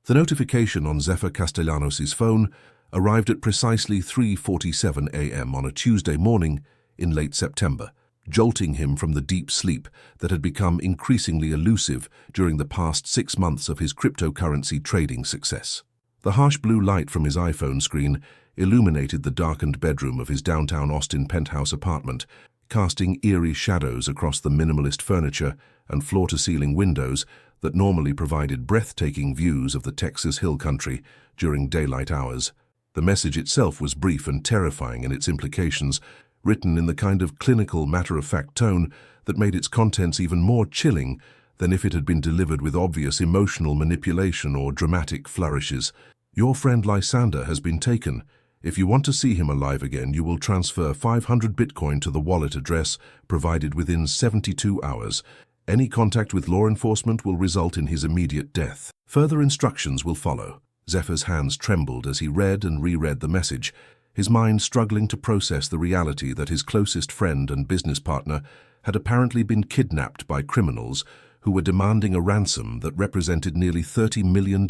The notification on Zephyr Castellanos' phone arrived at precisely 3:47 a.m. on a Tuesday morning in late September, jolting him from the deep sleep that had become increasingly elusive during the past 6 months of his cryptocurrency trading success. The harsh blue light from his iPhone screen illuminated the darkened bedroom of his downtown Austin penthouse apartment, casting eerie shadows across the minimalist furniture and floor-to-ceiling windows that normally provided breathtaking views of the Texas Hill Country during daylight hours. The message itself was brief and terrifying in its implications, written in the kind of clinical, matter-of-fact tone that made its contents even more chilling than if it had been delivered with obvious emotional manipulation or dramatic flourishes. "Your friend Lysander has been taken. If you want to see him alive again, you will transfer 500 Bitcoin to the wallet address provided within 72 hours. Any contact with law enforcement will result in his immediate death. Further instructions will follow." Zephyr's hands trembled as he read and reread the message, his mind struggling to process the reality that his closest friend and business partner had apparently been kidnapped by criminals who were demanding a ransom that represented nearly $30 million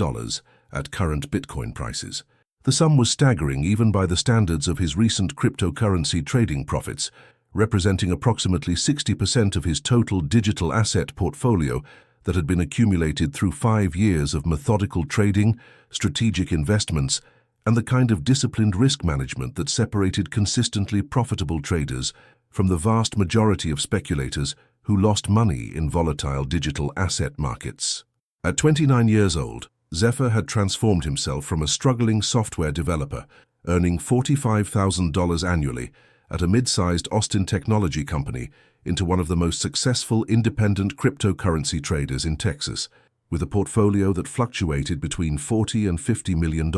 at current Bitcoin prices. The sum was staggering even by the standards of his recent cryptocurrency trading profits, representing approximately 60% of his total digital asset portfolio that had been accumulated through 5 years of methodical trading, strategic investments, and the kind of disciplined risk management that separated consistently profitable traders from the vast majority of speculators who lost money in volatile digital asset markets. At 29 years old, Zephyr had transformed himself from a struggling software developer, earning $45,000 annually at a mid-sized Austin technology company, into one of the most successful independent cryptocurrency traders in Texas, with a portfolio that fluctuated between $40 and $50 million,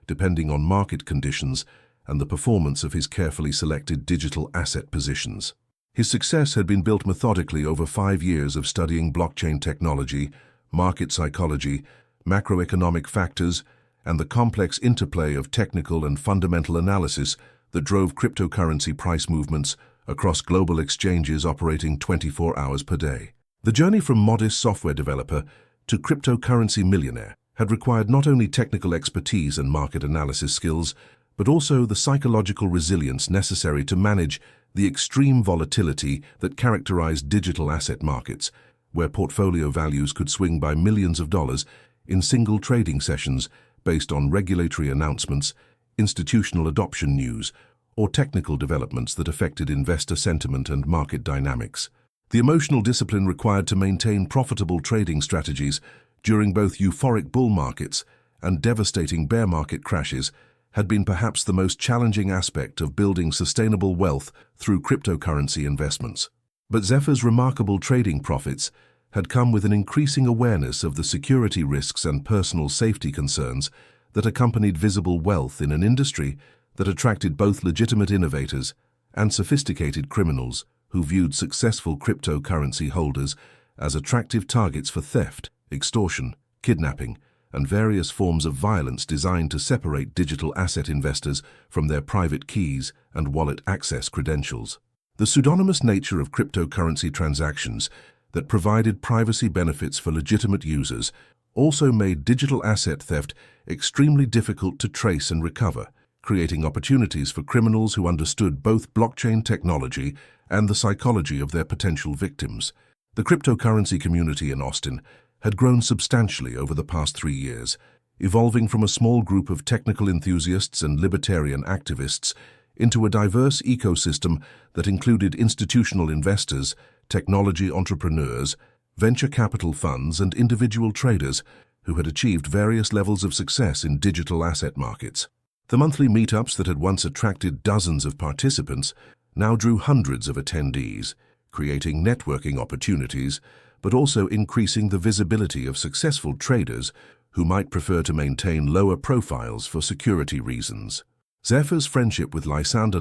depending on market conditions and the performance of his carefully selected digital asset positions. His success had been built methodically over 5 years of studying blockchain technology, market psychology, macroeconomic factors, and the complex interplay of technical and fundamental analysis that drove cryptocurrency price movements across global exchanges operating 24 hours per day. The journey from modest software developer to cryptocurrency millionaire had required not only technical expertise and market analysis skills, but also the psychological resilience necessary to manage the extreme volatility that characterized digital asset markets, where portfolio values could swing by millions of dollars in single trading sessions based on regulatory announcements, institutional adoption news, or technical developments that affected investor sentiment and market dynamics. The emotional discipline required to maintain profitable trading strategies during both euphoric bull markets and devastating bear market crashes had been perhaps the most challenging aspect of building sustainable wealth through cryptocurrency investments. But Zephyr's remarkable trading profits had come with an increasing awareness of the security risks and personal safety concerns that accompanied visible wealth in an industry that attracted both legitimate innovators and sophisticated criminals who viewed successful cryptocurrency holders as attractive targets for theft, extortion, kidnapping, and various forms of violence designed to separate digital asset investors from their private keys and wallet access credentials. The pseudonymous nature of cryptocurrency transactions that provided privacy benefits for legitimate users also made digital asset theft extremely difficult to trace and recover, creating opportunities for criminals who understood both blockchain technology and the psychology of their potential victims. The cryptocurrency community in Austin had grown substantially over the past 3 years, evolving from a small group of technical enthusiasts and libertarian activists into a diverse ecosystem that included institutional investors, technology entrepreneurs, venture capital funds, and individual traders who had achieved various levels of success in digital asset markets. The monthly meetups that had once attracted dozens of participants now drew hundreds of attendees, creating networking opportunities, but also increasing the visibility of successful traders who might prefer to maintain lower profiles for security reasons. Zephyr's friendship with Lysander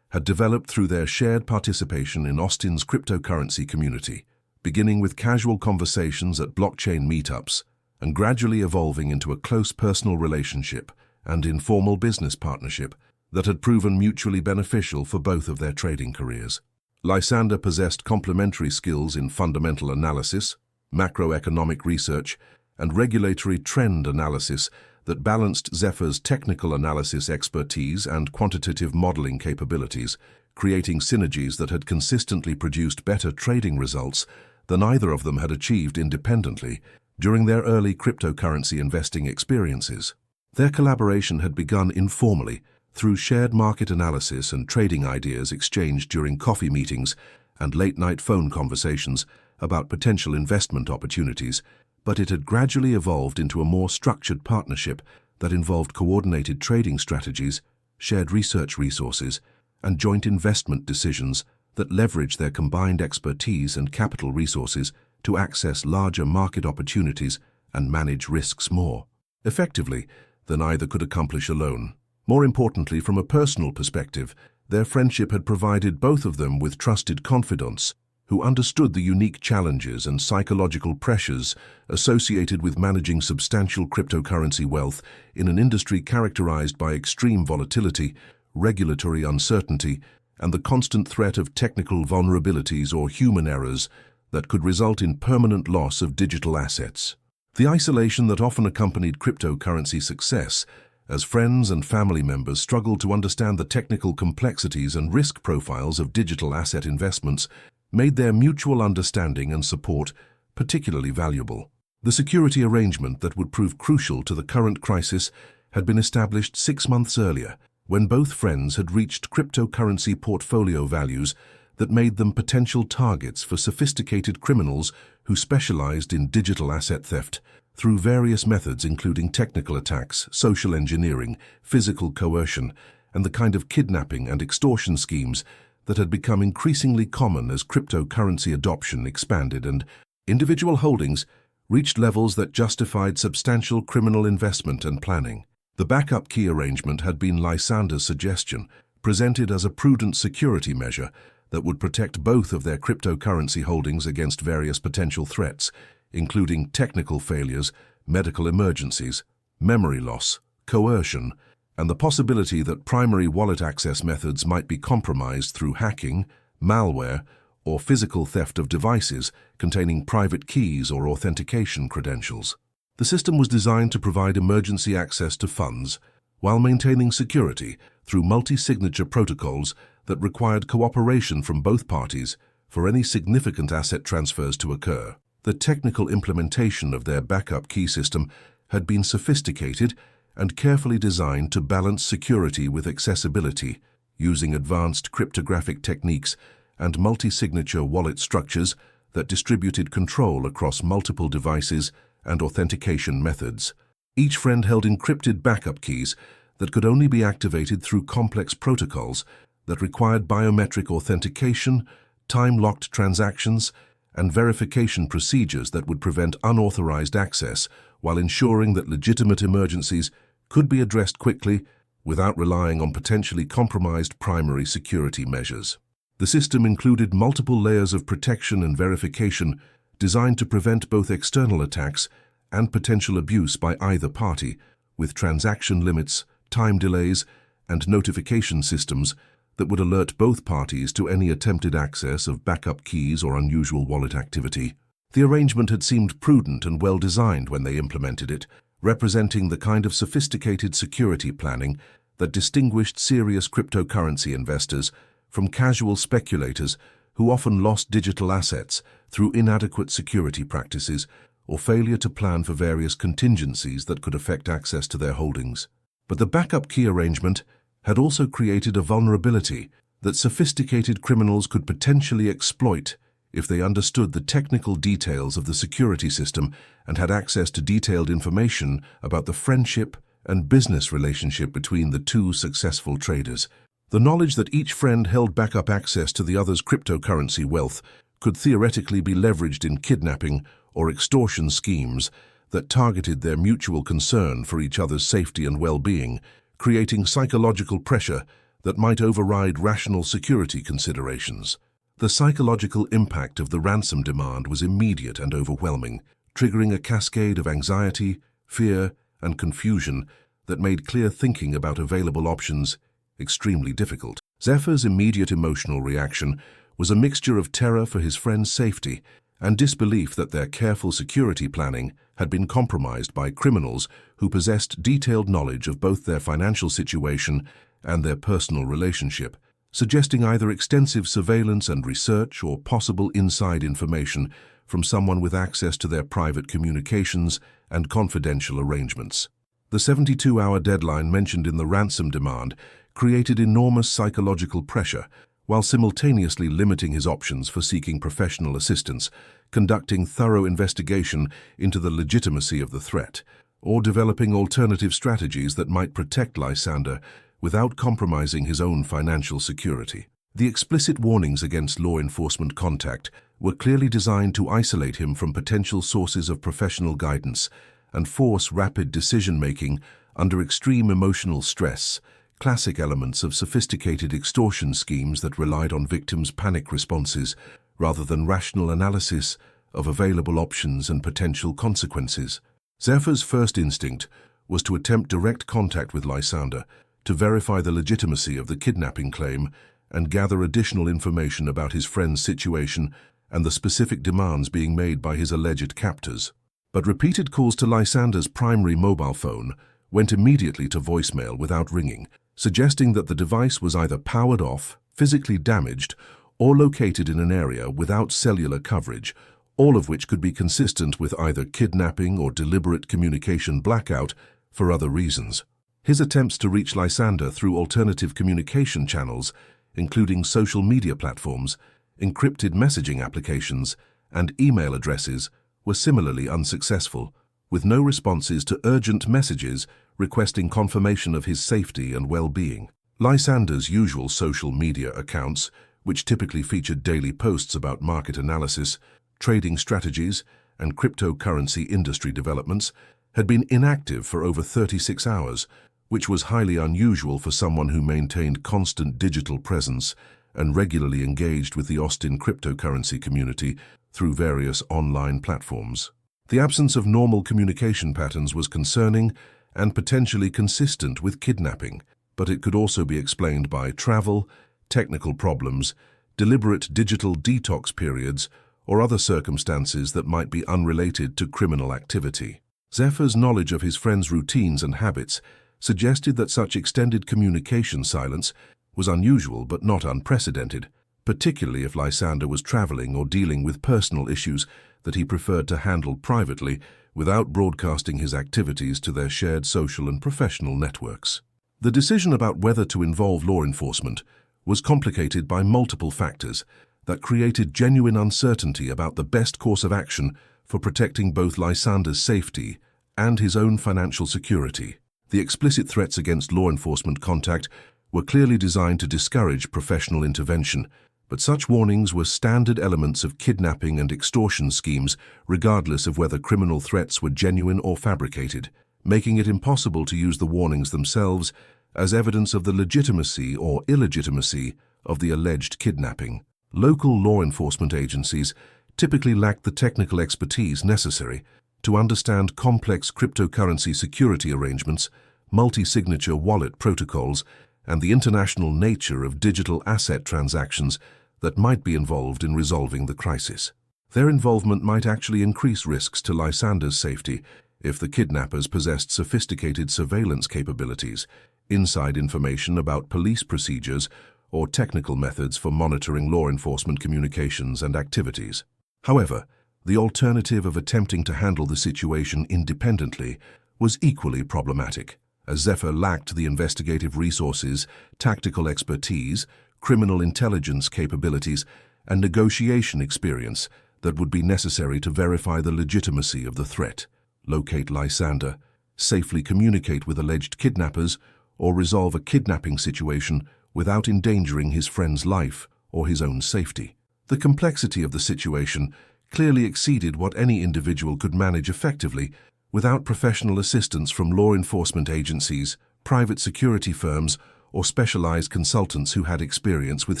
had developed through their shared participation in Austin's cryptocurrency community, beginning with casual conversations at blockchain meetups and gradually evolving into a close personal relationship and informal business partnership that had proven mutually beneficial for both of their trading careers. Lysander possessed complementary skills in fundamental analysis, macroeconomic research, and regulatory trend analysis that balanced Zephyr's technical analysis expertise and quantitative modeling capabilities, creating synergies that had consistently produced better trading results than either of them had achieved independently during their early cryptocurrency investing experiences. Their collaboration had begun informally through shared market analysis and trading ideas exchanged during coffee meetings and late-night phone conversations about potential investment opportunities, but it had gradually evolved into a more structured partnership that involved coordinated trading strategies, shared research resources, and joint investment decisions that leverage their combined expertise and capital resources to access larger market opportunities and manage risks more effectively than either could accomplish alone. More importantly, from a personal perspective, their friendship had provided both of them with trusted confidants who understood the unique challenges and psychological pressures associated with managing substantial cryptocurrency wealth in an industry characterized by extreme volatility, regulatory uncertainty, and the constant threat of technical vulnerabilities or human errors that could result in permanent loss of digital assets. The isolation that often accompanied cryptocurrency success, as friends and family members struggled to understand the technical complexities and risk profiles of digital asset investments, made their mutual understanding and support particularly valuable. The security arrangement that would prove crucial to the current crisis had been established 6 months earlier, when both friends had reached cryptocurrency portfolio values that made them potential targets for sophisticated criminals who specialized in digital asset theft through various methods including technical attacks, social engineering, physical coercion, and the kind of kidnapping and extortion schemes that had become increasingly common as cryptocurrency adoption expanded and individual holdings reached levels that justified substantial criminal investment and planning. The backup key arrangement had been Lysander's suggestion, presented as a prudent security measure that would protect both of their cryptocurrency holdings against various potential threats, including technical failures, medical emergencies, memory loss, coercion, and the possibility that primary wallet access methods might be compromised through hacking, malware, or physical theft of devices containing private keys or authentication credentials. The system was designed to provide emergency access to funds while maintaining security through multi-signature protocols that required cooperation from both parties for any significant asset transfers to occur. The technical implementation of their backup key system had been sophisticated and carefully designed to balance security with accessibility, using advanced cryptographic techniques and multi-signature wallet structures that distributed control across multiple devices and authentication methods. Each friend held encrypted backup keys that could only be activated through complex protocols that required biometric authentication, time-locked transactions, and verification procedures that would prevent unauthorized access while ensuring that legitimate emergencies could be addressed quickly without relying on potentially compromised primary security measures. The system included multiple layers of protection and verification designed to prevent both external attacks and potential abuse by either party, with transaction limits, time delays, and notification systems that would alert both parties to any attempted access of backup keys or unusual wallet activity. The arrangement had seemed prudent and well-designed when they implemented it, representing the kind of sophisticated security planning that distinguished serious cryptocurrency investors from casual speculators who often lost digital assets through inadequate security practices or failure to plan for various contingencies that could affect access to their holdings. But the backup key arrangement had also created a vulnerability that sophisticated criminals could potentially exploit if they understood the technical details of the security system and had access to detailed information about the friendship and business relationship between the two successful traders. The knowledge that each friend held backup access to the other's cryptocurrency wealth could theoretically be leveraged in kidnapping or extortion schemes that targeted their mutual concern for each other's safety and well-being, creating psychological pressure that might override rational security considerations. The psychological impact of the ransom demand was immediate and overwhelming, triggering a cascade of anxiety, fear, and confusion that made clear thinking about available options extremely difficult. Zephyr's immediate emotional reaction was a mixture of terror for his friend's safety and disbelief that their careful security planning had been compromised by criminals who possessed detailed knowledge of both their financial situation and their personal relationship, suggesting either extensive surveillance and research or possible inside information from someone with access to their private communications and confidential arrangements. The 72-hour deadline mentioned in the ransom demand created enormous psychological pressure, while simultaneously limiting his options for seeking professional assistance, conducting thorough investigation into the legitimacy of the threat, or developing alternative strategies that might protect Lysander without compromising his own financial security. The explicit warnings against law enforcement contact were clearly designed to isolate him from potential sources of professional guidance and force rapid decision-making under extreme emotional stress, classic elements of sophisticated extortion schemes that relied on victims' panic responses rather than rational analysis of available options and potential consequences. Zephyr's first instinct was to attempt direct contact with Lysander to verify the legitimacy of the kidnapping claim and gather additional information about his friend's situation and the specific demands being made by his alleged captors. But repeated calls to Lysander's primary mobile phone went immediately to voicemail without ringing, suggesting that the device was either powered off, physically damaged, or located in an area without cellular coverage, all of which could be consistent with either kidnapping or deliberate communication blackout for other reasons. His attempts to reach Lysander through alternative communication channels, including social media platforms, encrypted messaging applications, and email addresses, were similarly unsuccessful, with no responses to urgent messages requesting confirmation of his safety and well-being. Lysander's usual social media accounts, which typically featured daily posts about market analysis, trading strategies, and cryptocurrency industry developments, had been inactive for over 36 hours, which was highly unusual for someone who maintained constant digital presence and regularly engaged with the Austin cryptocurrency community through various online platforms. The absence of normal communication patterns was concerning and potentially consistent with kidnapping, but it could also be explained by travel, technical problems, deliberate digital detox periods, or other circumstances that might be unrelated to criminal activity. Zephyr's knowledge of his friend's routines and habits suggested that such extended communication silence was unusual but not unprecedented, particularly if Lysander was traveling or dealing with personal issues that he preferred to handle privately without broadcasting his activities to their shared social and professional networks. The decision about whether to involve law enforcement was complicated by multiple factors that created genuine uncertainty about the best course of action for protecting both Lysander's safety and his own financial security. The explicit threats against law enforcement contact were clearly designed to discourage professional intervention, but such warnings were standard elements of kidnapping and extortion schemes regardless of whether criminal threats were genuine or fabricated, making it impossible to use the warnings themselves as evidence of the legitimacy or illegitimacy of the alleged kidnapping. Local law enforcement agencies typically lacked the technical expertise necessary to understand complex cryptocurrency security arrangements, multi-signature wallet protocols, and the international nature of digital asset transactions that might be involved in resolving the crisis. Their involvement might actually increase risks to Lysander's safety if the kidnappers possessed sophisticated surveillance capabilities, inside information about police procedures, or technical methods for monitoring law enforcement communications and activities. However, the alternative of attempting to handle the situation independently was equally problematic, as Zephyr lacked the investigative resources, tactical expertise, criminal intelligence capabilities, and negotiation experience that would be necessary to verify the legitimacy of the threat, locate Lysander, safely communicate with alleged kidnappers, or resolve a kidnapping situation without endangering his friend's life or his own safety. The complexity of the situation clearly exceeded what any individual could manage effectively without professional assistance from law enforcement agencies, private security firms, or specialized consultants who had experience with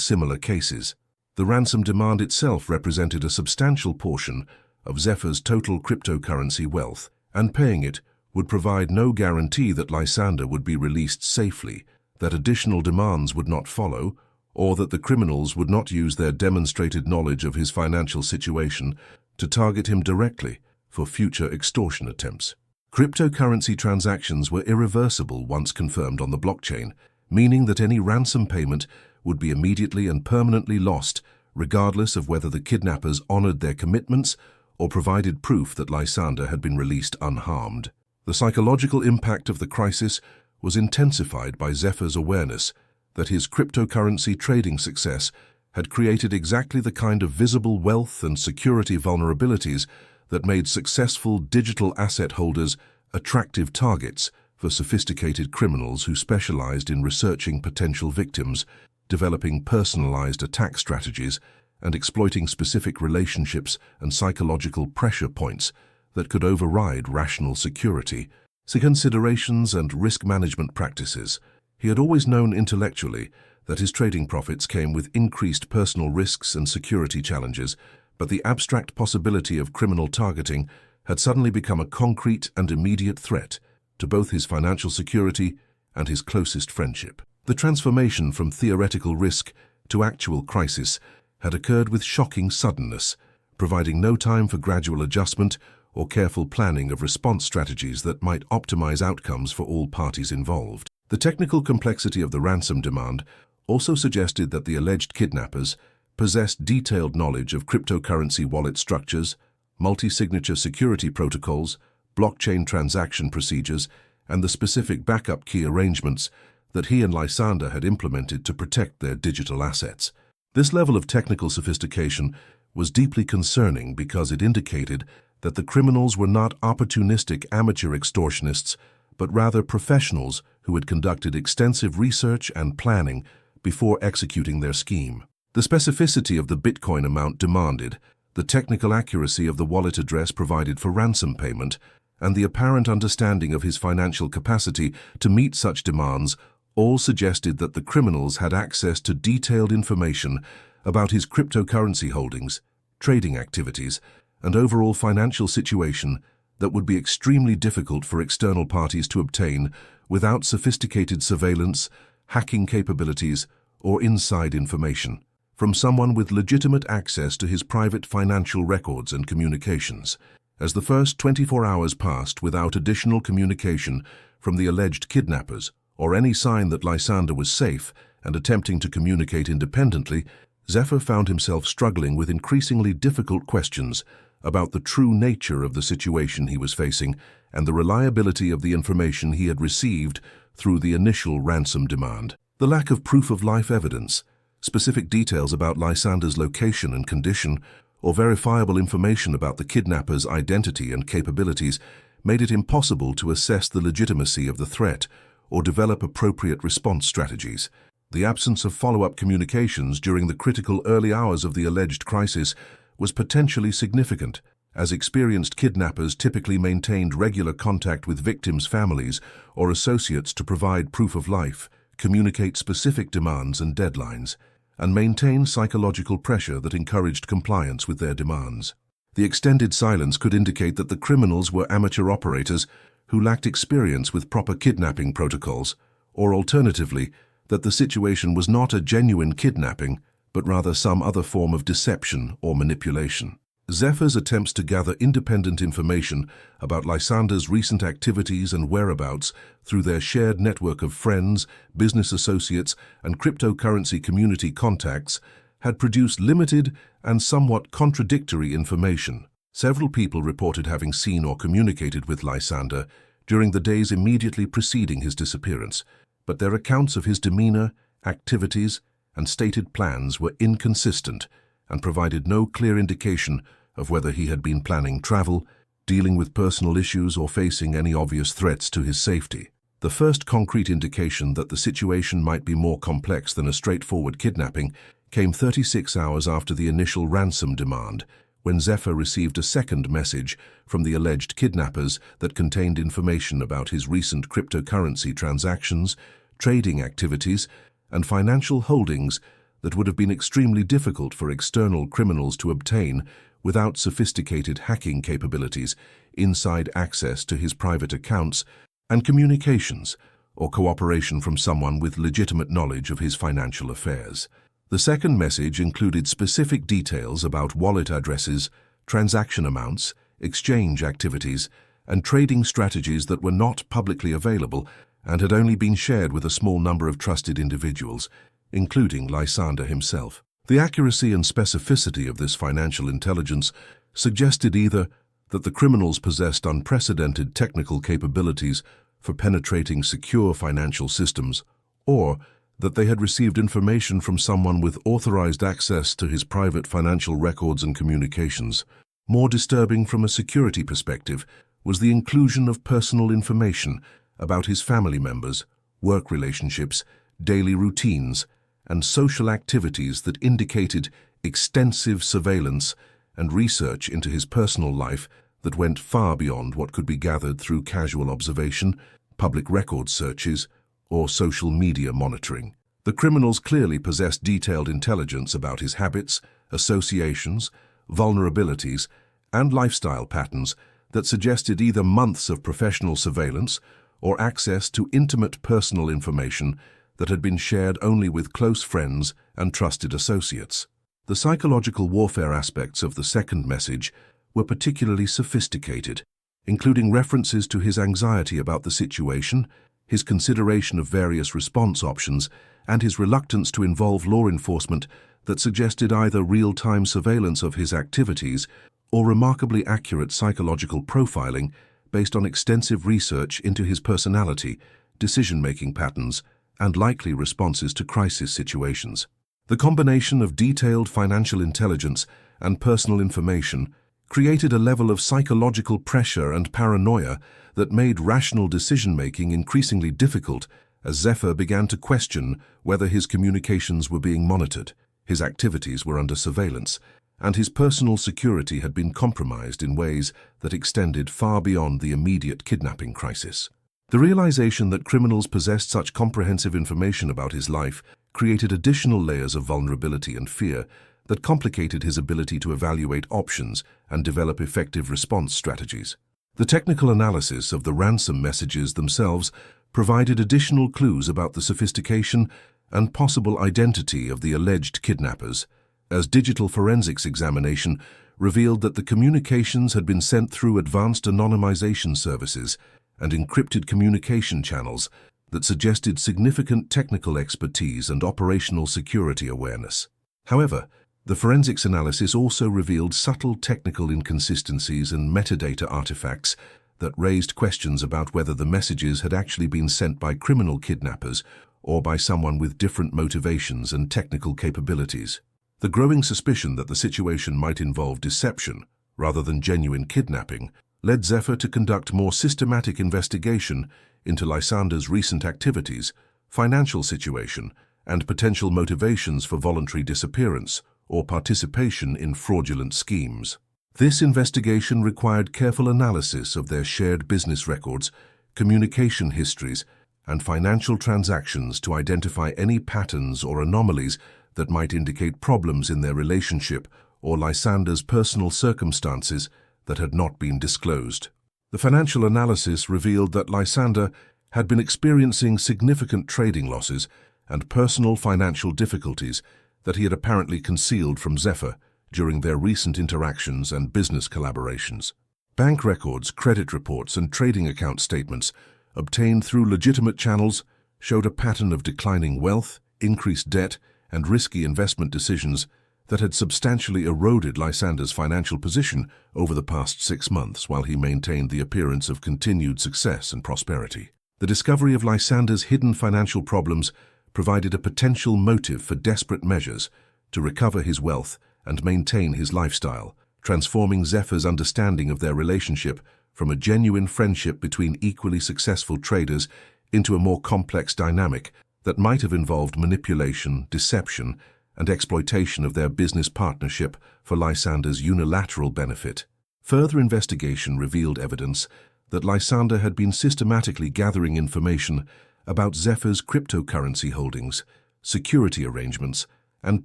similar cases. The ransom demand itself represented a substantial portion of Zephyr's total cryptocurrency wealth, and paying it would provide no guarantee that Lysander would be released safely, that additional demands would not follow, or that the criminals would not use their demonstrated knowledge of his financial situation to target him directly for future extortion attempts. Cryptocurrency transactions were irreversible once confirmed on the blockchain, meaning that any ransom payment would be immediately and permanently lost, regardless of whether the kidnappers honored their commitments or provided proof that Lysander had been released unharmed. The psychological impact of the crisis was intensified by Zephyr's awareness that his cryptocurrency trading success had created exactly the kind of visible wealth and security vulnerabilities that made successful digital asset holders attractive targets for sophisticated criminals who specialized in researching potential victims, developing personalized attack strategies, and exploiting specific relationships and psychological pressure points that could override rational security. Considerations and risk management practices. He had always known intellectually that his trading profits came with increased personal risks and security challenges, but the abstract possibility of criminal targeting had suddenly become a concrete and immediate threat to both his financial security and his closest friendship. The transformation from theoretical risk to actual crisis had occurred with shocking suddenness, providing no time for gradual adjustment or careful planning of response strategies that might optimize outcomes for all parties involved. The technical complexity of the ransom demand also suggested that the alleged kidnappers possessed detailed knowledge of cryptocurrency wallet structures, multi-signature security protocols, blockchain transaction procedures, and the specific backup key arrangements that he and Lysander had implemented to protect their digital assets. This level of technical sophistication was deeply concerning because it indicated that the criminals were not opportunistic amateur extortionists, but rather professionals who had conducted extensive research and planning before executing their scheme. The specificity of the Bitcoin amount demanded, the technical accuracy of the wallet address provided for ransom payment, and the apparent understanding of his financial capacity to meet such demands all suggested that the criminals had access to detailed information about his cryptocurrency holdings, trading activities, and overall financial situation that would be extremely difficult for external parties to obtain without sophisticated surveillance, hacking capabilities, or inside information from someone with legitimate access to his private financial records and communications. As the first 24 hours passed without additional communication from the alleged kidnappers or any sign that Lysander was safe and attempting to communicate independently, Zephyr found himself struggling with increasingly difficult questions about the true nature of the situation he was facing and the reliability of the information he had received through the initial ransom demand. The lack of proof of life evidence, specific details about Lysander's location and condition, or verifiable information about the kidnapper's identity and capabilities made it impossible to assess the legitimacy of the threat or develop appropriate response strategies. The absence of follow-up communications during the critical early hours of the alleged crisis was potentially significant, as experienced kidnappers typically maintained regular contact with victims' families or associates to provide proof of life, communicate specific demands and deadlines, and maintain psychological pressure that encouraged compliance with their demands. The extended silence could indicate that the criminals were amateur operators who lacked experience with proper kidnapping protocols, or alternatively, that the situation was not a genuine kidnapping, but rather some other form of deception or manipulation. Zephyr's attempts to gather independent information about Lysander's recent activities and whereabouts through their shared network of friends, business associates, and cryptocurrency community contacts had produced limited and somewhat contradictory information. Several people reported having seen or communicated with Lysander during the days immediately preceding his disappearance, but their accounts of his demeanor, activities, and stated plans were inconsistent and provided no clear indication of whether he had been planning travel, dealing with personal issues, or facing any obvious threats to his safety. The first concrete indication that the situation might be more complex than a straightforward kidnapping came 36 hours after the initial ransom demand, when Zephyr received a second message from the alleged kidnappers that contained information about his recent cryptocurrency transactions, trading activities, and financial holdings that would have been extremely difficult for external criminals to obtain without sophisticated hacking capabilities, inside access to his private accounts, and communications or cooperation from someone with legitimate knowledge of his financial affairs. The second message included specific details about wallet addresses, transaction amounts, exchange activities, and trading strategies that were not publicly available and had only been shared with a small number of trusted individuals, including Lysander himself. The accuracy and specificity of this financial intelligence suggested either that the criminals possessed unprecedented technical capabilities for penetrating secure financial systems, or that they had received information from someone with authorized access to his private financial records and communications. More disturbing from a security perspective was the inclusion of personal information about his family members, work relationships, daily routines, and social activities that indicated extensive surveillance and research into his personal life that went far beyond what could be gathered through casual observation, public records searches, or social media monitoring. The criminals clearly possessed detailed intelligence about his habits, associations, vulnerabilities, and lifestyle patterns that suggested either months of professional surveillance or access to intimate personal information that had been shared only with close friends and trusted associates. The psychological warfare aspects of the second message were particularly sophisticated, including references to his anxiety about the situation, his consideration of various response options, and his reluctance to involve law enforcement that suggested either real-time surveillance of his activities or remarkably accurate psychological profiling based on extensive research into his personality, decision-making patterns, and likely responses to crisis situations. The combination of detailed financial intelligence and personal information created a level of psychological pressure and paranoia that made rational decision-making increasingly difficult as Zephyr began to question whether his communications were being monitored, his activities were under surveillance, and his personal security had been compromised in ways that extended far beyond the immediate kidnapping crisis. The realization that criminals possessed such comprehensive information about his life created additional layers of vulnerability and fear that complicated his ability to evaluate options and develop effective response strategies. The technical analysis of the ransom messages themselves provided additional clues about the sophistication and possible identity of the alleged kidnappers, as digital forensics examination revealed that the communications had been sent through advanced anonymization services and encrypted communication channels that suggested significant technical expertise and operational security awareness. However, the forensics analysis also revealed subtle technical inconsistencies and metadata artifacts that raised questions about whether the messages had actually been sent by criminal kidnappers or by someone with different motivations and technical capabilities. The growing suspicion that the situation might involve deception rather than genuine kidnapping led Zephyr to conduct more systematic investigation into Lysander's recent activities, financial situation, and potential motivations for voluntary disappearance or participation in fraudulent schemes. This investigation required careful analysis of their shared business records, communication histories, and financial transactions to identify any patterns or anomalies that might indicate problems in their relationship or Lysander's personal circumstances that had not been disclosed. The financial analysis revealed that Lysander had been experiencing significant trading losses and personal financial difficulties that he had apparently concealed from Zephyr during their recent interactions and business collaborations. Bank records, credit reports, and trading account statements obtained through legitimate channels showed a pattern of declining wealth, increased debt, and risky investment decisions that had substantially eroded Lysander's financial position over the past 6 months while he maintained the appearance of continued success and prosperity. The discovery of Lysander's hidden financial problems provided a potential motive for desperate measures to recover his wealth and maintain his lifestyle, transforming Zephyr's understanding of their relationship from a genuine friendship between equally successful traders into a more complex dynamic that might have involved manipulation, deception, and exploitation of their business partnership for Lysander's unilateral benefit. Further investigation revealed evidence that Lysander had been systematically gathering information about Zephyr's cryptocurrency holdings, security arrangements, and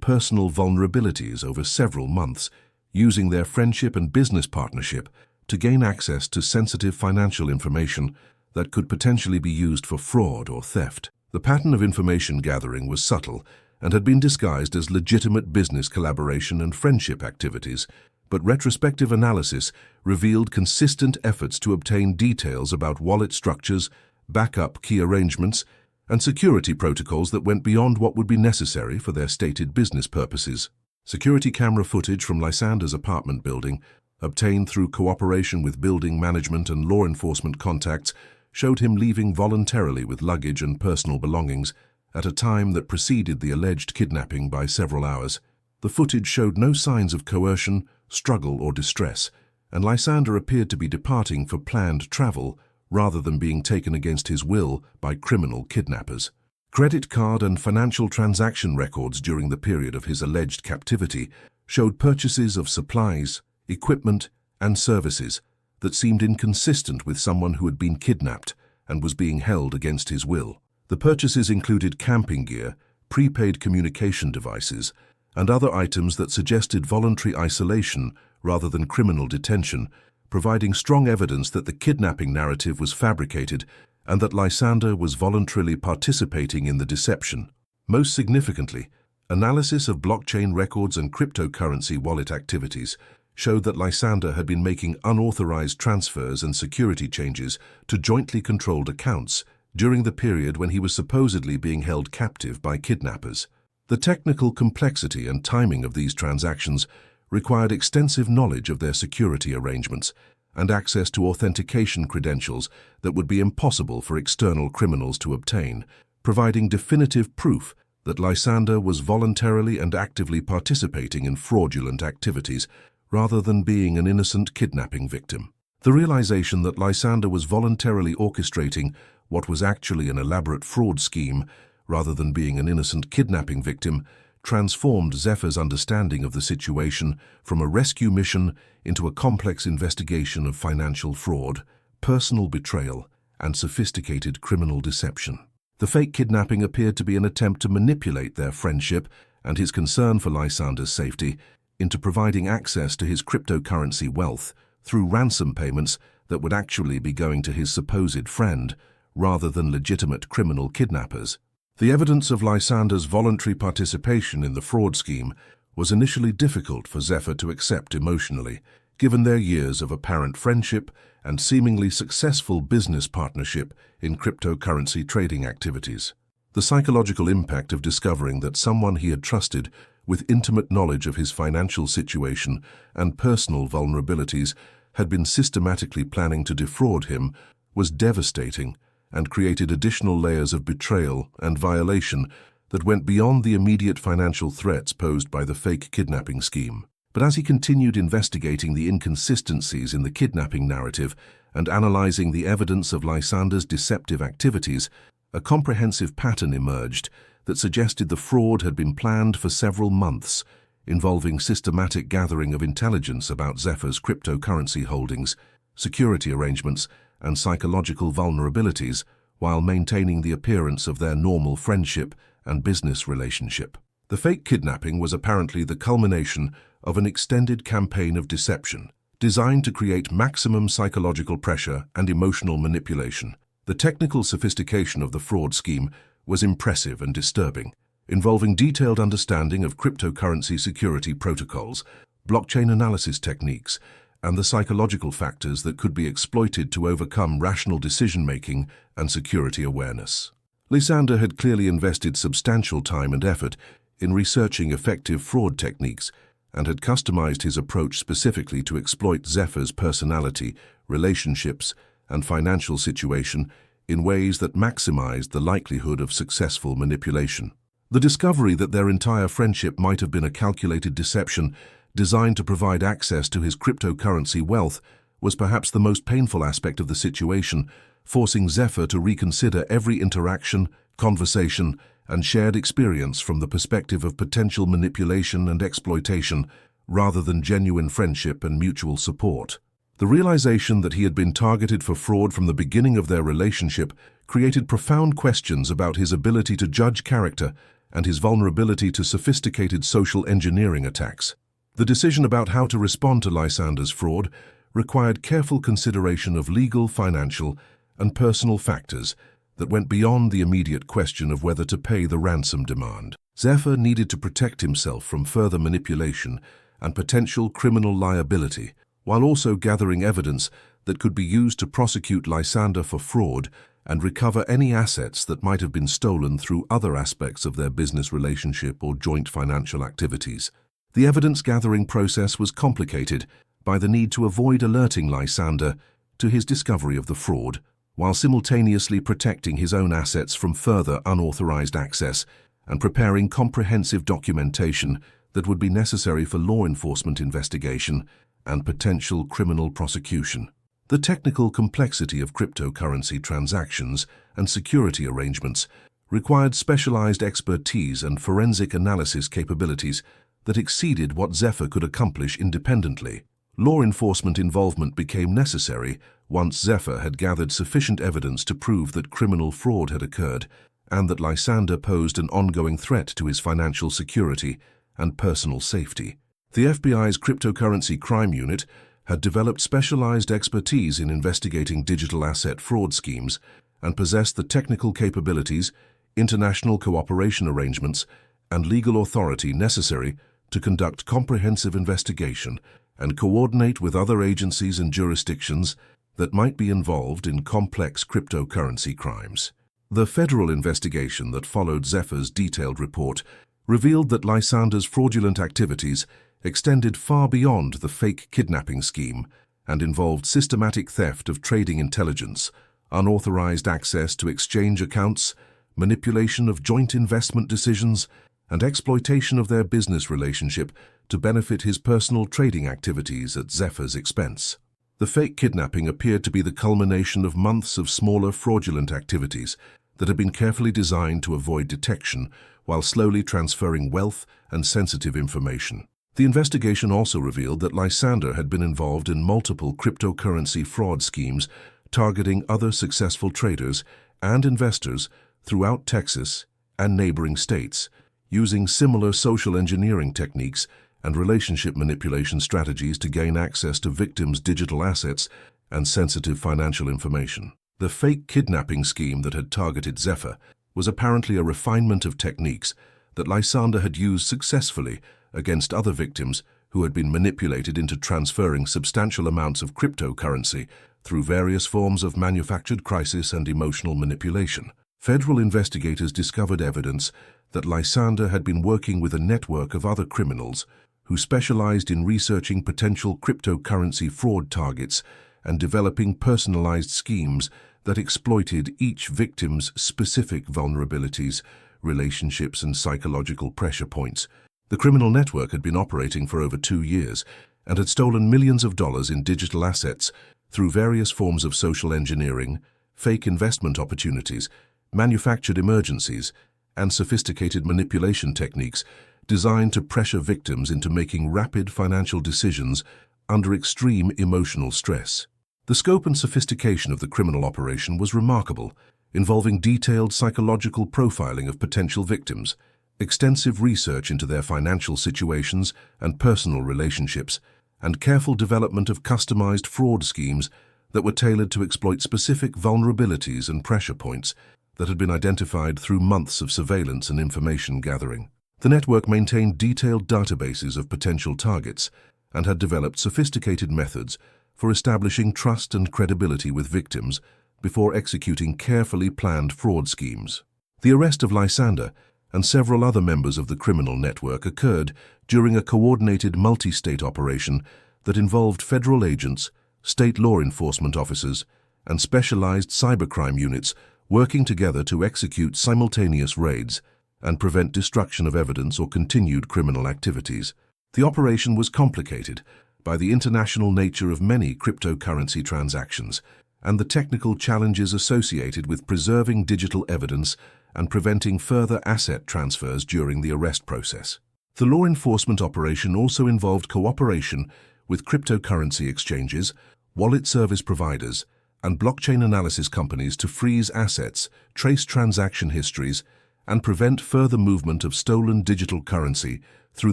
personal vulnerabilities over several months, using their friendship and business partnership to gain access to sensitive financial information that could potentially be used for fraud or theft. The pattern of information gathering was subtle and had been disguised as legitimate business collaboration and friendship activities, but retrospective analysis revealed consistent efforts to obtain details about wallet structures, backup key arrangements, and security protocols that went beyond what would be necessary for their stated business purposes. Security camera footage from Lysander's apartment building, obtained through cooperation with building management and law enforcement contacts, showed him leaving voluntarily with luggage and personal belongings at a time that preceded the alleged kidnapping by several hours. The footage showed no signs of coercion, struggle, or distress, and Lysander appeared to be departing for planned travel rather than being taken against his will by criminal kidnappers. Credit card and financial transaction records during the period of his alleged captivity showed purchases of supplies, equipment, and services that seemed inconsistent with someone who had been kidnapped and was being held against his will. The purchases included camping gear, prepaid communication devices, and other items that suggested voluntary isolation rather than criminal detention, providing strong evidence that the kidnapping narrative was fabricated and that Lysander was voluntarily participating in the deception. Most significantly, analysis of blockchain records and cryptocurrency wallet activities showed that Lysander had been making unauthorized transfers and security changes to jointly controlled accounts during the period when he was supposedly being held captive by kidnappers. The technical complexity and timing of these transactions required extensive knowledge of their security arrangements and access to authentication credentials that would be impossible for external criminals to obtain, providing definitive proof that Lysander was voluntarily and actively participating in fraudulent activities rather than being an innocent kidnapping victim. The realization that Lysander was voluntarily orchestrating what was actually an elaborate fraud scheme rather than being an innocent kidnapping victim transformed Zephyr's understanding of the situation from a rescue mission into a complex investigation of financial fraud, personal betrayal, and sophisticated criminal deception. The fake kidnapping appeared to be an attempt to manipulate their friendship and his concern for Lysander's safety into providing access to his cryptocurrency wealth through ransom payments that would actually be going to his supposed friend, rather than legitimate criminal kidnappers. The evidence of Lysander's voluntary participation in the fraud scheme was initially difficult for Zephyr to accept emotionally, given their years of apparent friendship and seemingly successful business partnership in cryptocurrency trading activities. The psychological impact of discovering that someone he had trusted with intimate knowledge of his financial situation and personal vulnerabilities had been systematically planning to defraud him was devastating and created additional layers of betrayal and violation that went beyond the immediate financial threats posed by the fake kidnapping scheme. But as he continued investigating the inconsistencies in the kidnapping narrative and analyzing the evidence of Lysander's deceptive activities, a comprehensive pattern emerged that suggested the fraud had been planned for several months, involving systematic gathering of intelligence about Zephyr's cryptocurrency holdings, security arrangements, and psychological vulnerabilities, while maintaining the appearance of their normal friendship and business relationship. The fake kidnapping was apparently the culmination of an extended campaign of deception, designed to create maximum psychological pressure and emotional manipulation. The technical sophistication of the fraud scheme was impressive and disturbing, involving detailed understanding of cryptocurrency security protocols, blockchain analysis techniques, and the psychological factors that could be exploited to overcome rational decision-making and security awareness. Lysander had clearly invested substantial time and effort in researching effective fraud techniques and had customized his approach specifically to exploit Zephyr's personality, relationships, and financial situation in ways that maximized the likelihood of successful manipulation. The discovery that their entire friendship might have been a calculated deception designed to provide access to his cryptocurrency wealth was perhaps the most painful aspect of the situation, forcing Zephyr to reconsider every interaction, conversation, and shared experience from the perspective of potential manipulation and exploitation, rather than genuine friendship and mutual support. The realization that he had been targeted for fraud from the beginning of their relationship created profound questions about his ability to judge character and his vulnerability to sophisticated social engineering attacks. The decision about how to respond to Lysander's fraud required careful consideration of legal, financial, and personal factors that went beyond the immediate question of whether to pay the ransom demand. Zephyr needed to protect himself from further manipulation and potential criminal liability, while also gathering evidence that could be used to prosecute Lysander for fraud and recover any assets that might have been stolen through other aspects of their business relationship or joint financial activities. The evidence-gathering process was complicated by the need to avoid alerting Lysander to his discovery of the fraud, while simultaneously protecting his own assets from further unauthorized access and preparing comprehensive documentation that would be necessary for law enforcement investigation and potential criminal prosecution. The technical complexity of cryptocurrency transactions and security arrangements required specialized expertise and forensic analysis capabilities that exceeded what Zephyr could accomplish independently. Law enforcement involvement became necessary once Zephyr had gathered sufficient evidence to prove that criminal fraud had occurred and that Lysander posed an ongoing threat to his financial security and personal safety. The FBI's cryptocurrency crime unit had developed specialized expertise in investigating digital asset fraud schemes and possessed the technical capabilities, international cooperation arrangements, and legal authority necessary to conduct comprehensive investigation and coordinate with other agencies and jurisdictions that might be involved in complex cryptocurrency crimes. The federal investigation that followed Zephyr's detailed report revealed that Lysander's fraudulent activities extended far beyond the fake kidnapping scheme and involved systematic theft of trading intelligence, unauthorized access to exchange accounts, manipulation of joint investment decisions, and exploitation of their business relationship to benefit his personal trading activities at Zephyr's expense. The fake kidnapping appeared to be the culmination of months of smaller fraudulent activities that had been carefully designed to avoid detection while slowly transferring wealth and sensitive information. The investigation also revealed that Lysander had been involved in multiple cryptocurrency fraud schemes targeting other successful traders and investors throughout Texas and neighboring states, using similar social engineering techniques and relationship manipulation strategies to gain access to victims' digital assets and sensitive financial information. The fake kidnapping scheme that had targeted Zephyr was apparently a refinement of techniques that Lysander had used successfully against other victims who had been manipulated into transferring substantial amounts of cryptocurrency through various forms of manufactured crisis and emotional manipulation. Federal investigators discovered evidence that Lysander had been working with a network of other criminals who specialized in researching potential cryptocurrency fraud targets and developing personalized schemes that exploited each victim's specific vulnerabilities, relationships, and psychological pressure points. The criminal network had been operating for over 2 years and had stolen millions of dollars in digital assets through various forms of social engineering, fake investment opportunities, manufactured emergencies, and sophisticated manipulation techniques designed to pressure victims into making rapid financial decisions under extreme emotional stress. The scope and sophistication of the criminal operation was remarkable, involving detailed psychological profiling of potential victims, extensive research into their financial situations and personal relationships, and careful development of customized fraud schemes that were tailored to exploit specific vulnerabilities and pressure points that had been identified through months of surveillance and information gathering. The network maintained detailed databases of potential targets and had developed sophisticated methods for establishing trust and credibility with victims before executing carefully planned fraud schemes. The arrest of Lysander and several other members of the criminal network occurred during a coordinated multi-state operation that involved federal agents, state law enforcement officers, and specialized cybercrime units working together to execute simultaneous raids and prevent destruction of evidence or continued criminal activities. The operation was complicated by the international nature of many cryptocurrency transactions and the technical challenges associated with preserving digital evidence and preventing further asset transfers during the arrest process. The law enforcement operation also involved cooperation with cryptocurrency exchanges, wallet service providers, and blockchain analysis companies to freeze assets, trace transaction histories, and prevent further movement of stolen digital currency through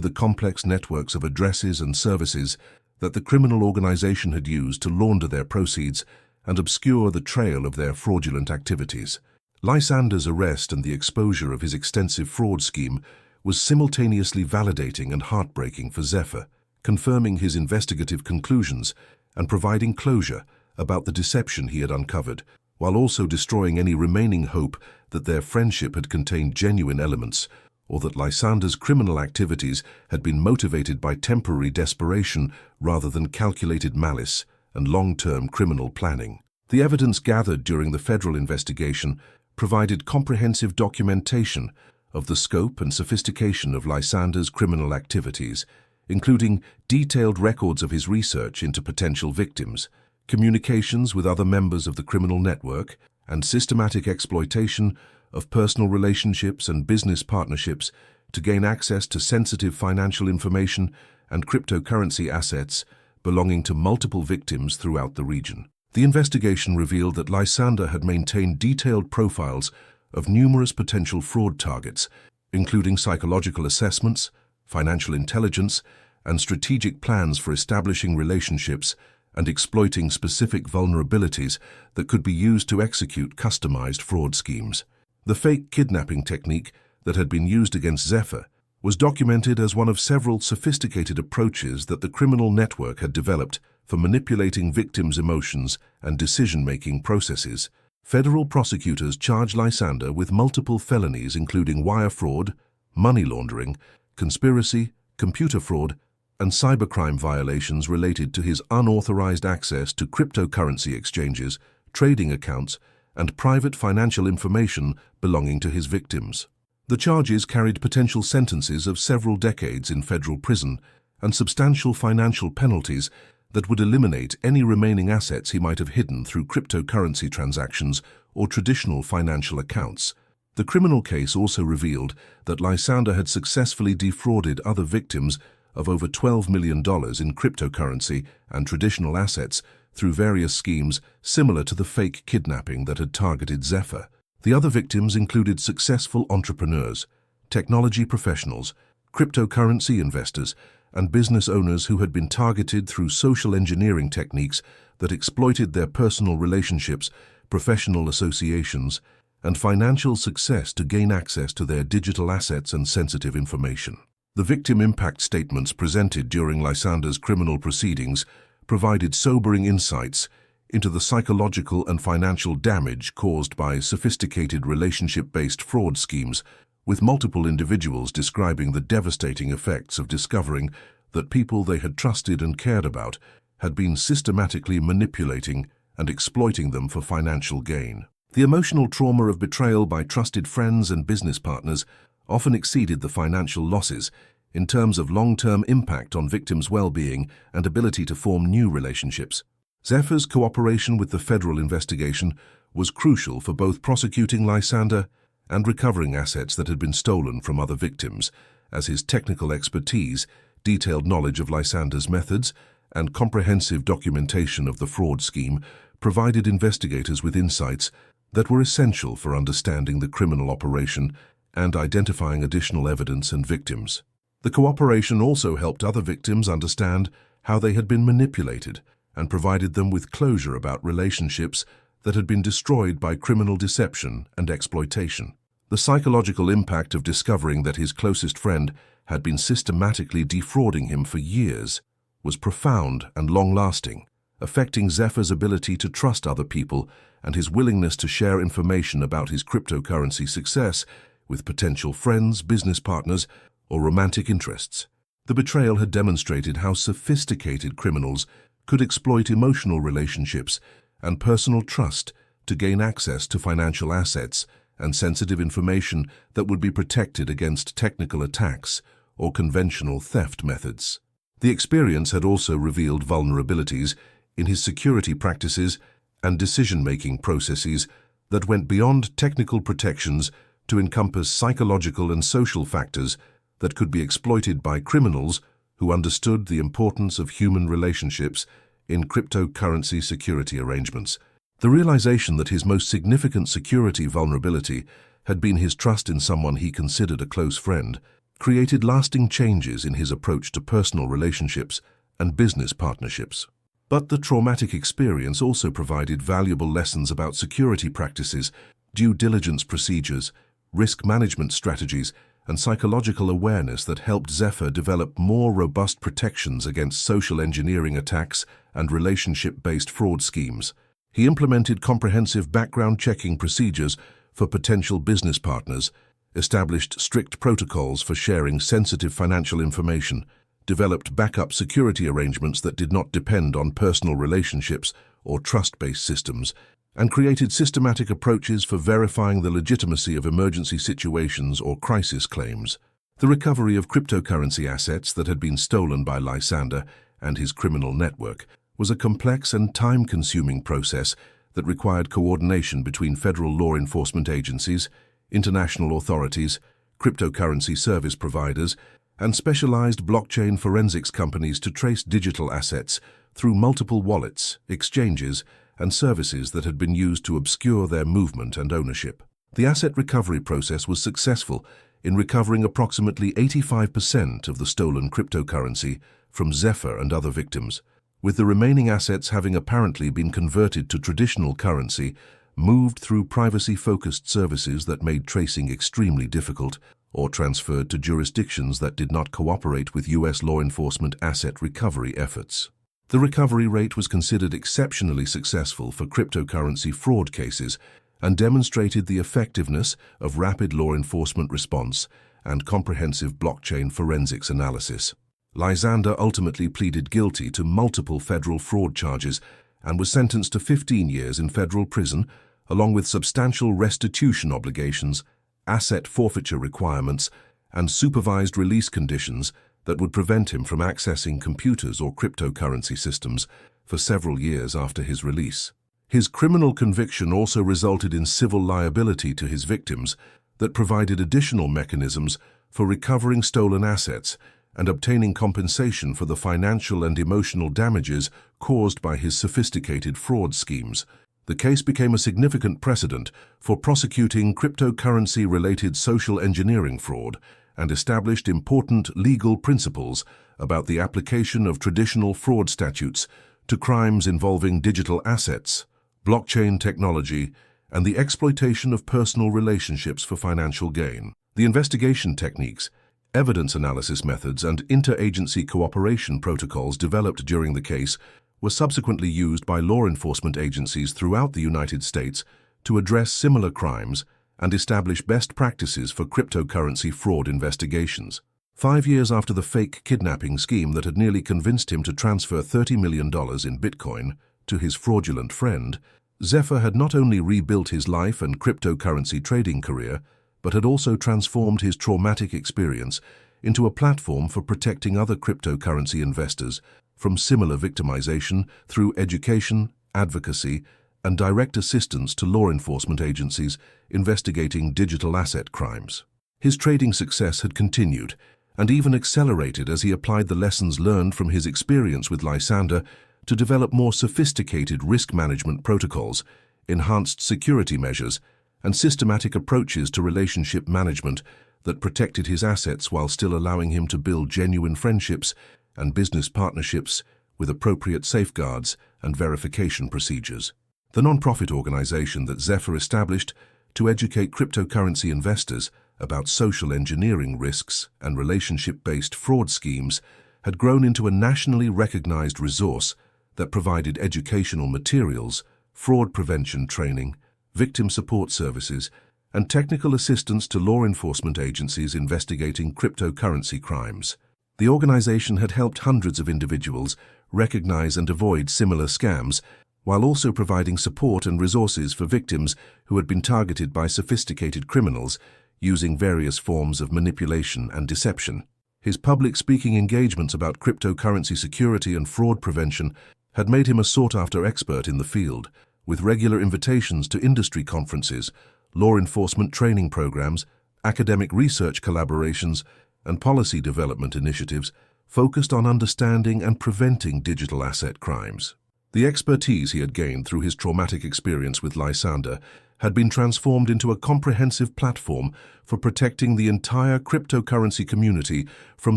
the complex networks of addresses and services that the criminal organization had used to launder their proceeds and obscure the trail of their fraudulent activities. Lysander's arrest and the exposure of his extensive fraud scheme was simultaneously validating and heartbreaking for Zephyr, confirming his investigative conclusions and providing closure about the deception he had uncovered, while also destroying any remaining hope that their friendship had contained genuine elements, or that Lysander's criminal activities had been motivated by temporary desperation rather than calculated malice and long-term criminal planning. The evidence gathered during the federal investigation provided comprehensive documentation of the scope and sophistication of Lysander's criminal activities, including detailed records of his research into potential victims, communications with other members of the criminal network, and systematic exploitation of personal relationships and business partnerships to gain access to sensitive financial information and cryptocurrency assets belonging to multiple victims throughout the region. The investigation revealed that Lysander had maintained detailed profiles of numerous potential fraud targets, including psychological assessments, financial intelligence, and strategic plans for establishing relationships and exploiting specific vulnerabilities that could be used to execute customized fraud schemes. The fake kidnapping technique that had been used against Zephyr was documented as one of several sophisticated approaches that the criminal network had developed for manipulating victims' emotions and decision-making processes. Federal prosecutors charged Lysander with multiple felonies including wire fraud, money laundering, conspiracy, computer fraud, and cybercrime violations related to his unauthorized access to cryptocurrency exchanges, trading accounts, and private financial information belonging to his victims. The charges carried potential sentences of several decades in federal prison and substantial financial penalties that would eliminate any remaining assets he might have hidden through cryptocurrency transactions or traditional financial accounts. The criminal case also revealed that Lysander had successfully defrauded other victims of over $12 million in cryptocurrency and traditional assets through various schemes similar to the fake kidnapping that had targeted Zephyr. The other victims included successful entrepreneurs, technology professionals, cryptocurrency investors, and business owners who had been targeted through social engineering techniques that exploited their personal relationships, professional associations, and financial success to gain access to their digital assets and sensitive information. The victim impact statements presented during Lysander's criminal proceedings provided sobering insights into the psychological and financial damage caused by sophisticated relationship-based fraud schemes, with multiple individuals describing the devastating effects of discovering that people they had trusted and cared about had been systematically manipulating and exploiting them for financial gain. The emotional trauma of betrayal by trusted friends and business partners often exceeded the financial losses in terms of long-term impact on victims' well-being and ability to form new relationships. Zephyr's cooperation with the federal investigation was crucial for both prosecuting Lysander and recovering assets that had been stolen from other victims, as his technical expertise, detailed knowledge of Lysander's methods, and comprehensive documentation of the fraud scheme provided investigators with insights that were essential for understanding the criminal operation and identifying additional evidence and victims. The cooperation also helped other victims understand how they had been manipulated and provided them with closure about relationships that had been destroyed by criminal deception and exploitation. The psychological impact of discovering that his closest friend had been systematically defrauding him for years was profound and long-lasting, affecting Zephyr's ability to trust other people and his willingness to share information about his cryptocurrency success with potential friends, business partners, or romantic interests. The betrayal had demonstrated how sophisticated criminals could exploit emotional relationships and personal trust to gain access to financial assets and sensitive information that would be protected against technical attacks or conventional theft methods. The experience had also revealed vulnerabilities in his security practices and decision-making processes that went beyond technical protections to encompass psychological and social factors that could be exploited by criminals who understood the importance of human relationships in cryptocurrency security arrangements. The realization that his most significant security vulnerability had been his trust in someone he considered a close friend created lasting changes in his approach to personal relationships and business partnerships. But the traumatic experience also provided valuable lessons about security practices, due diligence procedures, risk management strategies, and psychological awareness that helped Zephyr develop more robust protections against social engineering attacks and relationship-based fraud schemes. He implemented comprehensive background checking procedures for potential business partners, established strict protocols for sharing sensitive financial information, developed backup security arrangements that did not depend on personal relationships or trust-based systems, and created systematic approaches for verifying the legitimacy of emergency situations or crisis claims. The recovery of cryptocurrency assets that had been stolen by Lysander and his criminal network was a complex and time-consuming process that required coordination between federal law enforcement agencies, international authorities, cryptocurrency service providers, and specialized blockchain forensics companies to trace digital assets through multiple wallets, exchanges, and services that had been used to obscure their movement and ownership. The asset recovery process was successful in recovering approximately 85% of the stolen cryptocurrency from Zephyr and other victims, with the remaining assets having apparently been converted to traditional currency, moved through privacy-focused services that made tracing extremely difficult, or transferred to jurisdictions that did not cooperate with U.S. law enforcement asset recovery efforts. The recovery rate was considered exceptionally successful for cryptocurrency fraud cases and demonstrated the effectiveness of rapid law enforcement response and comprehensive blockchain forensics analysis. Lysander ultimately pleaded guilty to multiple federal fraud charges and was sentenced to 15 years in federal prison, along with substantial restitution obligations, asset forfeiture requirements, and supervised release conditions that would prevent him from accessing computers or cryptocurrency systems for several years after his release. His criminal conviction also resulted in civil liability to his victims that provided additional mechanisms for recovering stolen assets and obtaining compensation for the financial and emotional damages caused by his sophisticated fraud schemes. The case became a significant precedent for prosecuting cryptocurrency-related social engineering fraud and established important legal principles about the application of traditional fraud statutes to crimes involving digital assets, blockchain technology, and the exploitation of personal relationships for financial gain. The investigation techniques, evidence analysis methods, and interagency cooperation protocols developed during the case were subsequently used by law enforcement agencies throughout the United States to address similar crimes and establish best practices for cryptocurrency fraud investigations. 5 years after the fake kidnapping scheme that had nearly convinced him to transfer $30 million in Bitcoin to his fraudulent friend, Zephyr had not only rebuilt his life and cryptocurrency trading career, but had also transformed his traumatic experience into a platform for protecting other cryptocurrency investors from similar victimization through education, advocacy, and direct assistance to law enforcement agencies investigating digital asset crimes. His trading success had continued and even accelerated as he applied the lessons learned from his experience with Lysander to develop more sophisticated risk management protocols, enhanced security measures, and systematic approaches to relationship management that protected his assets while still allowing him to build genuine friendships and business partnerships with appropriate safeguards and verification procedures. The non-profit organization that Zephyr established to educate cryptocurrency investors about social engineering risks and relationship-based fraud schemes had grown into a nationally recognized resource that provided educational materials, fraud prevention training, victim support services, and technical assistance to law enforcement agencies investigating cryptocurrency crimes. The organization had helped hundreds of individuals recognize and avoid similar scams, while also providing support and resources for victims who had been targeted by sophisticated criminals using various forms of manipulation and deception. His public speaking engagements about cryptocurrency security and fraud prevention had made him a sought-after expert in the field, with regular invitations to industry conferences, law enforcement training programs, academic research collaborations, and policy development initiatives focused on understanding and preventing digital asset crimes. The expertise he had gained through his traumatic experience with Lysander had been transformed into a comprehensive platform for protecting the entire cryptocurrency community from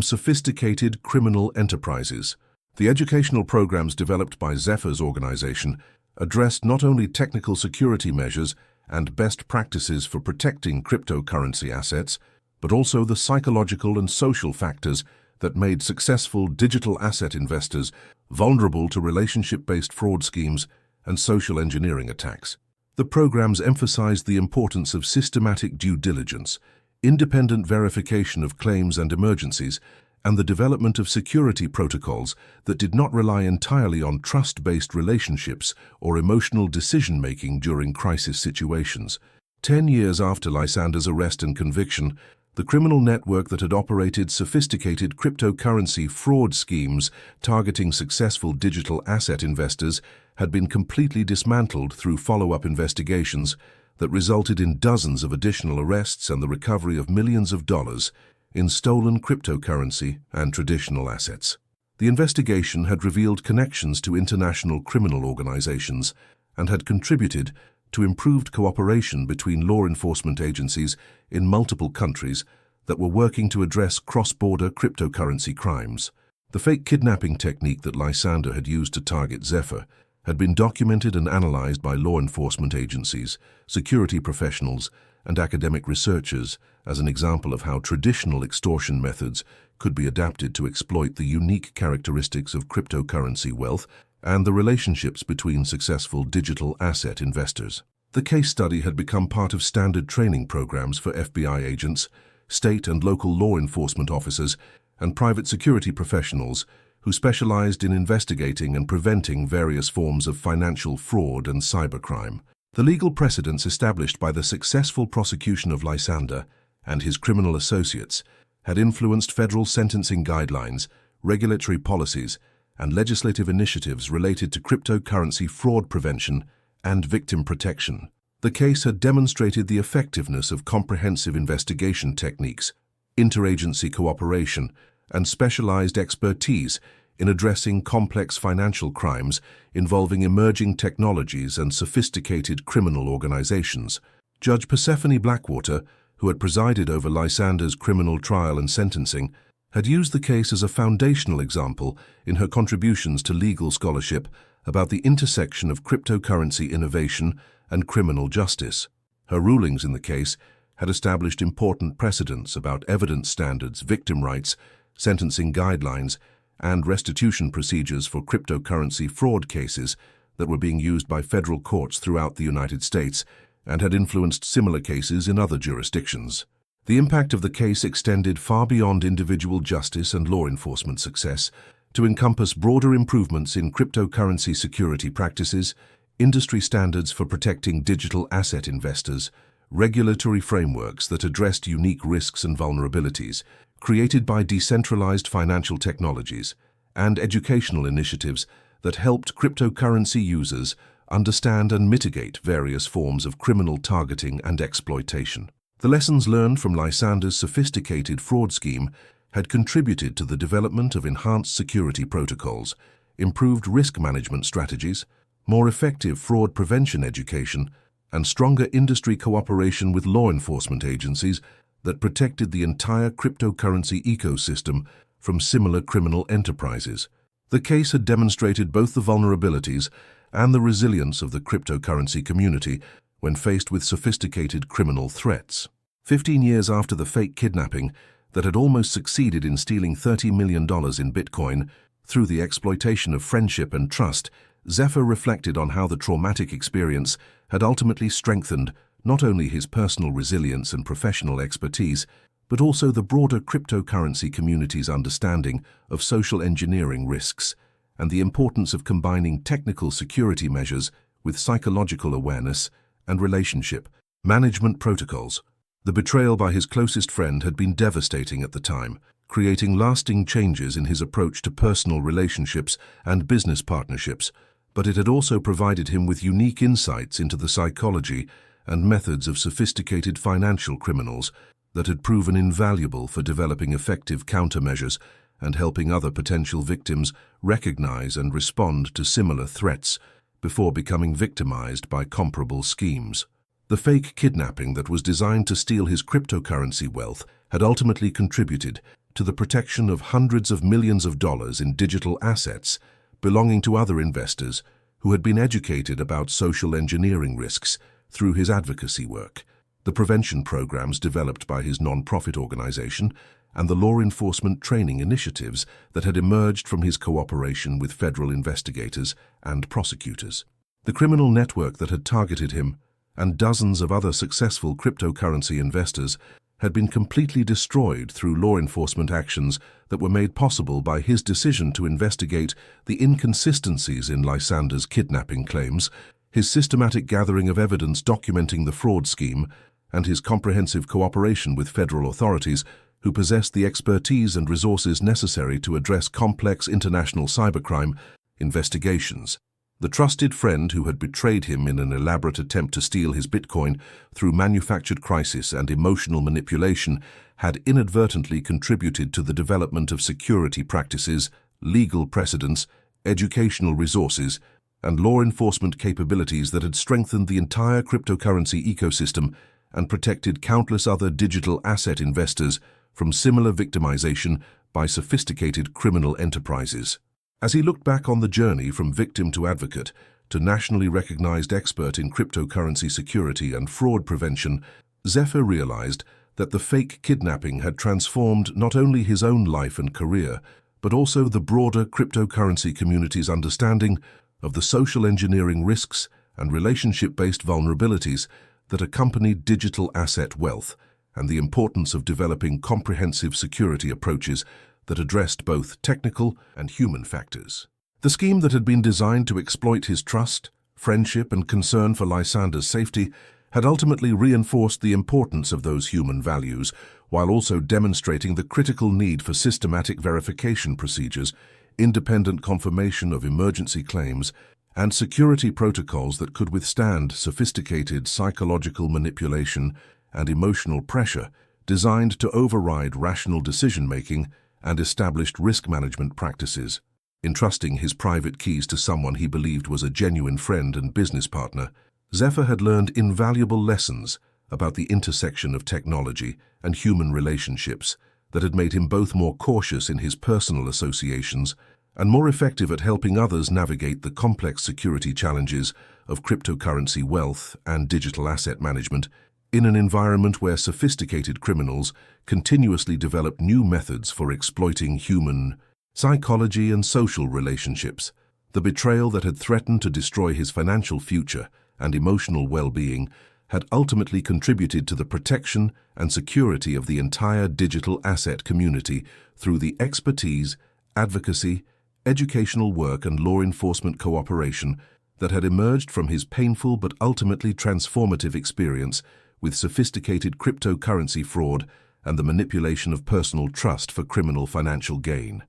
sophisticated criminal enterprises. The educational programs developed by Zephyr's organization addressed not only technical security measures and best practices for protecting cryptocurrency assets, but also the psychological and social factors that made successful digital asset investors vulnerable to relationship-based fraud schemes and social engineering attacks. The programs emphasized the importance of systematic due diligence, independent verification of claims and emergencies, and the development of security protocols that did not rely entirely on trust-based relationships or emotional decision-making during crisis situations. 10 years after Lysander's arrest and conviction, the criminal network that had operated sophisticated cryptocurrency fraud schemes targeting successful digital asset investors had been completely dismantled through follow-up investigations that resulted in dozens of additional arrests and the recovery of millions of dollars in stolen cryptocurrency and traditional assets. The investigation had revealed connections to international criminal organizations and had contributed to improved cooperation between law enforcement agencies in multiple countries that were working to address cross-border cryptocurrency crimes. The fake kidnapping technique that Lysander had used to target Zephyr had been documented and analyzed by law enforcement agencies, security professionals, and academic researchers as an example of how traditional extortion methods could be adapted to exploit the unique characteristics of cryptocurrency wealth and the relationships between successful digital asset investors. The case study had become part of standard training programs for FBI agents, state and local law enforcement officers, and private security professionals who specialized in investigating and preventing various forms of financial fraud and cybercrime. The legal precedents established by the successful prosecution of Lysander and his criminal associates had influenced federal sentencing guidelines, regulatory policies, and legislative initiatives related to cryptocurrency fraud prevention and victim protection. The case had demonstrated the effectiveness of comprehensive investigation techniques, interagency cooperation, and specialized expertise in addressing complex financial crimes involving emerging technologies and sophisticated criminal organizations. Judge Persephone Blackwater, who had presided over Lysander's criminal trial and sentencing, had used the case as a foundational example in her contributions to legal scholarship about the intersection of cryptocurrency innovation and criminal justice. Her rulings in the case had established important precedents about evidence standards, victim rights, sentencing guidelines, and restitution procedures for cryptocurrency fraud cases that were being used by federal courts throughout the United States and had influenced similar cases in other jurisdictions. The impact of the case extended far beyond individual justice and law enforcement success to encompass broader improvements in cryptocurrency security practices, industry standards for protecting digital asset investors, regulatory frameworks that addressed unique risks and vulnerabilities created by decentralized financial technologies, and educational initiatives that helped cryptocurrency users understand and mitigate various forms of criminal targeting and exploitation. The lessons learned from Lysander's sophisticated fraud scheme had contributed to the development of enhanced security protocols, improved risk management strategies, more effective fraud prevention education, and stronger industry cooperation with law enforcement agencies that protected the entire cryptocurrency ecosystem from similar criminal enterprises. The case had demonstrated both the vulnerabilities and the resilience of the cryptocurrency community when faced with sophisticated criminal threats. 15 years after the fake kidnapping that had almost succeeded in stealing $30 million in Bitcoin through the exploitation of friendship and trust, Zephyr reflected on how the traumatic experience had ultimately strengthened not only his personal resilience and professional expertise, but also the broader cryptocurrency community's understanding of social engineering risks and the importance of combining technical security measures with psychological awareness and relationship management protocols. The betrayal by his closest friend had been devastating at the time, creating lasting changes in his approach to personal relationships and business partnerships, but it had also provided him with unique insights into the psychology and methods of sophisticated financial criminals that had proven invaluable for developing effective countermeasures and helping other potential victims recognize and respond to similar threats before becoming victimized by comparable schemes. The fake kidnapping that was designed to steal his cryptocurrency wealth had ultimately contributed to the protection of hundreds of millions of dollars in digital assets belonging to other investors who had been educated about social engineering risks through his advocacy work. the prevention programs developed by his non-profit organization, and the law enforcement training initiatives that had emerged from his cooperation with federal investigators and prosecutors. The criminal network that had targeted him, and dozens of other successful cryptocurrency investors, had been completely destroyed through law enforcement actions that were made possible by his decision to investigate the inconsistencies in Lysander's kidnapping claims, his systematic gathering of evidence documenting the fraud scheme, and his comprehensive cooperation with federal authorities who possessed the expertise and resources necessary to address complex international cybercrime investigations. The trusted friend who had betrayed him in an elaborate attempt to steal his Bitcoin through manufactured crisis and emotional manipulation had inadvertently contributed to the development of security practices, legal precedents, educational resources, and law enforcement capabilities that had strengthened the entire cryptocurrency ecosystem and protected countless other digital asset investors from similar victimization by sophisticated criminal enterprises. As he looked back on the journey from victim to advocate to nationally recognized expert in cryptocurrency security and fraud prevention, Zephyr realized that the fake kidnapping had transformed not only his own life and career, but also the broader cryptocurrency community's understanding of the social engineering risks and relationship-based vulnerabilities that accompanied digital asset wealth, and the importance of developing comprehensive security approaches that addressed both technical and human factors. The scheme that had been designed to exploit his trust, friendship, and concern for Lysander's safety had ultimately reinforced the importance of those human values, while also demonstrating the critical need for systematic verification procedures, independent confirmation of emergency claims, and security protocols that could withstand sophisticated psychological manipulation and emotional pressure designed to override rational decision-making and established risk management practices. Entrusting his private keys to someone he believed was a genuine friend and business partner, Zephyr had learned invaluable lessons about the intersection of technology and human relationships that had made him both more cautious in his personal associations and more effective at helping others navigate the complex security challenges of cryptocurrency wealth and digital asset management in an environment where sophisticated criminals continuously developed new methods for exploiting human psychology and social relationships. The betrayal that had threatened to destroy his financial future and emotional well-being had ultimately contributed to the protection and security of the entire digital asset community through the expertise, advocacy, educational work, and law enforcement cooperation that had emerged from his painful but ultimately transformative experience with sophisticated cryptocurrency fraud and the manipulation of personal trust for criminal financial gain.